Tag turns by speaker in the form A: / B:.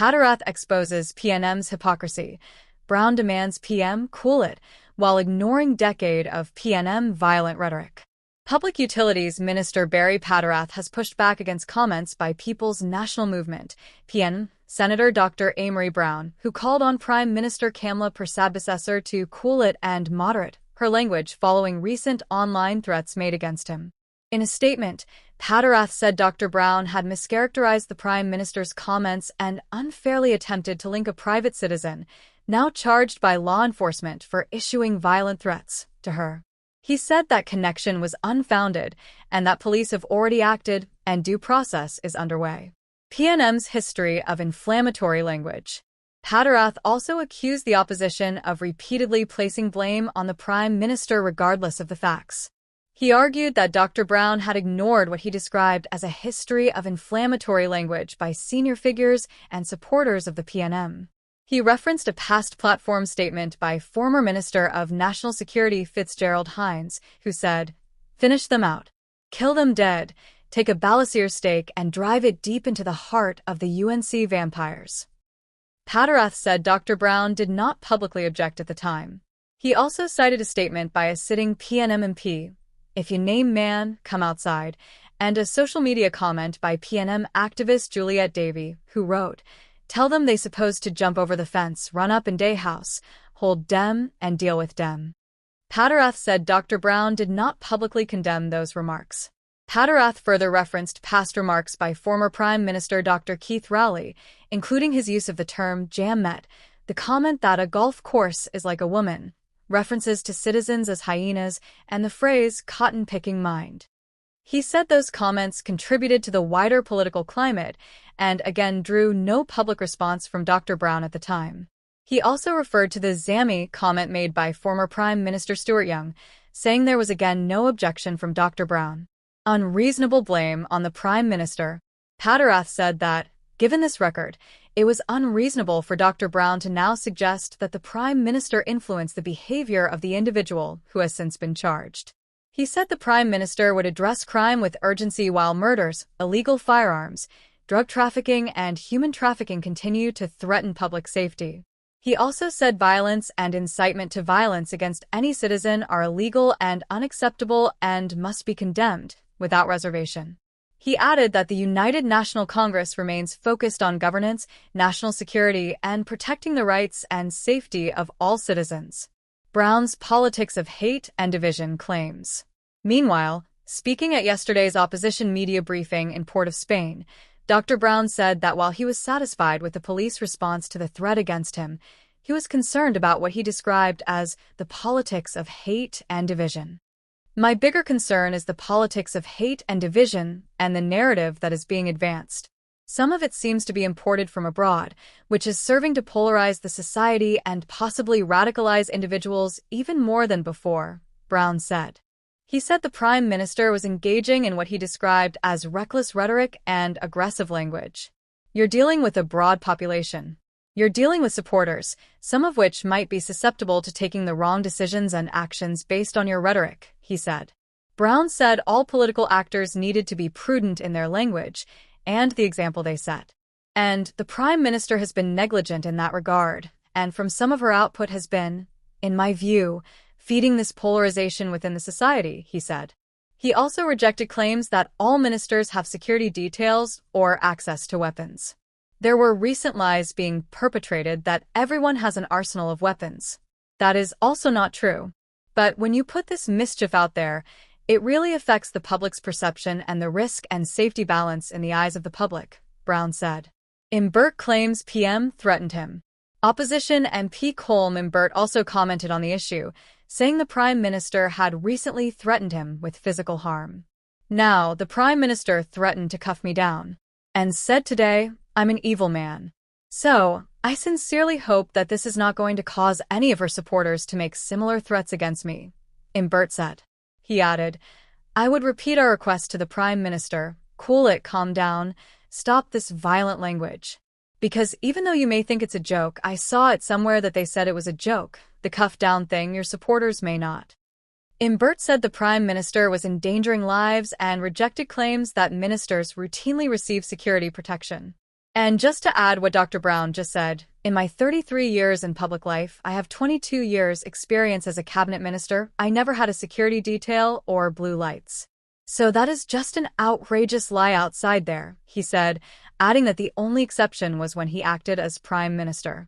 A: Padarath exposes PNM's hypocrisy. Browne demands PM cool it, while ignoring decade of PNM violent rhetoric. Public Utilities Minister Barry Padarath has pushed back against comments by People's National Movement, PNM, Senator Dr. Amory Browne, who called on Prime Minister Kamla Persad to cool it and moderate her language following recent online threats made against him. In a statement, Padarath said Dr. Browne had mischaracterized the Prime Minister's comments and unfairly attempted to link a private citizen, now charged by law enforcement for issuing violent threats, to her. He said that connection was unfounded and that police have already acted and due process is underway. PNM's history of inflammatory language. Padarath also accused the opposition of repeatedly placing blame on the Prime Minister regardless of the facts. He argued that Dr. Browne had ignored what he described as a history of inflammatory language by senior figures and supporters of the PNM. He referenced a past platform statement by former Minister of National Security Fitzgerald Hinds, who said, "Finish them out. Kill them dead. Take a balancer stake and drive it deep into the heart of the UNC vampires." Padarath said Dr. Browne did not publicly object at the time. He also cited a statement by a sitting PNM MP, "If you name man, come outside," and a social media comment by PNM activist Juliet Davey, who wrote, "Tell them they supposed to jump over the fence, run up in day house, hold dem, and deal with dem." Padarath said Dr. Browne did not publicly condemn those remarks. Padarath further referenced past remarks by former Prime Minister Dr. Keith Rowley, including his use of the term jam-met, the comment that a golf course is like a woman, references to citizens as hyenas, and the phrase cotton-picking mind. He said those comments contributed to the wider political climate and again drew no public response from Dr. Browne at the time. He also referred to the Zammy comment made by former Prime Minister Stuart Young, saying there was again no objection from Dr. Browne. Unreasonable blame on the Prime Minister. Padarath said that, given this record, it was unreasonable for Dr. Browne to now suggest that the Prime Minister influenced the behavior of the individual who has since been charged. He said the Prime Minister would address crime with urgency while murders, illegal firearms, drug trafficking, and human trafficking continue to threaten public safety. He also said violence and incitement to violence against any citizen are illegal and unacceptable and must be condemned, without reservation. He added that the United National Congress remains focused on governance, national security, and protecting the rights and safety of all citizens. Browne's politics of hate and division claims. Meanwhile, speaking at yesterday's opposition media briefing in Port of Spain, Dr. Browne said that while he was satisfied with the police response to the threat against him, he was concerned about what he described as the politics of hate and division. "My bigger concern is the politics of hate and division and the narrative that is being advanced. Some of it seems to be imported from abroad, which is serving to polarize the society and possibly radicalize individuals even more than before," Browne said. He said the Prime Minister was engaging in what he described as reckless rhetoric and aggressive language. "You're dealing with a broad population. You're dealing with supporters, some of which might be susceptible to taking the wrong decisions and actions based on your rhetoric," he said. Browne said all political actors needed to be prudent in their language and the example they set. And the Prime Minister has been negligent in that regard, and from some of her output has been, in my view, feeding this polarization within the society, he said. He also rejected claims that all ministers have security details or access to weapons. There were recent lies being perpetrated that everyone has an arsenal of weapons. That is also not true. But when you put this mischief out there, it really affects the public's perception and the risk and safety balance in the eyes of the public, Browne said. Imbert claims PM threatened him. Opposition MP Colm Imbert also commented on the issue, saying the Prime Minister had recently threatened him with physical harm. "Now, the Prime Minister threatened to cuff me down, and said today, I'm an evil man. So, I sincerely hope that this is not going to cause any of her supporters to make similar threats against me," Imbert said. He added, "I would repeat our request to the Prime Minister, cool it, calm down, stop this violent language. Because even though you may think it's a joke, I saw it somewhere that they said it was a joke, the cuff down thing, your supporters may not." Imbert said the Prime Minister was endangering lives and rejected claims that ministers routinely receive security protection. And just to add what Dr. Browne just said, in my 33 years in public life, I have 22 years experience as a cabinet minister. I never had a security detail or blue lights. So that is just an outrageous lie outside there, he said, adding that the only exception was when he acted as prime minister.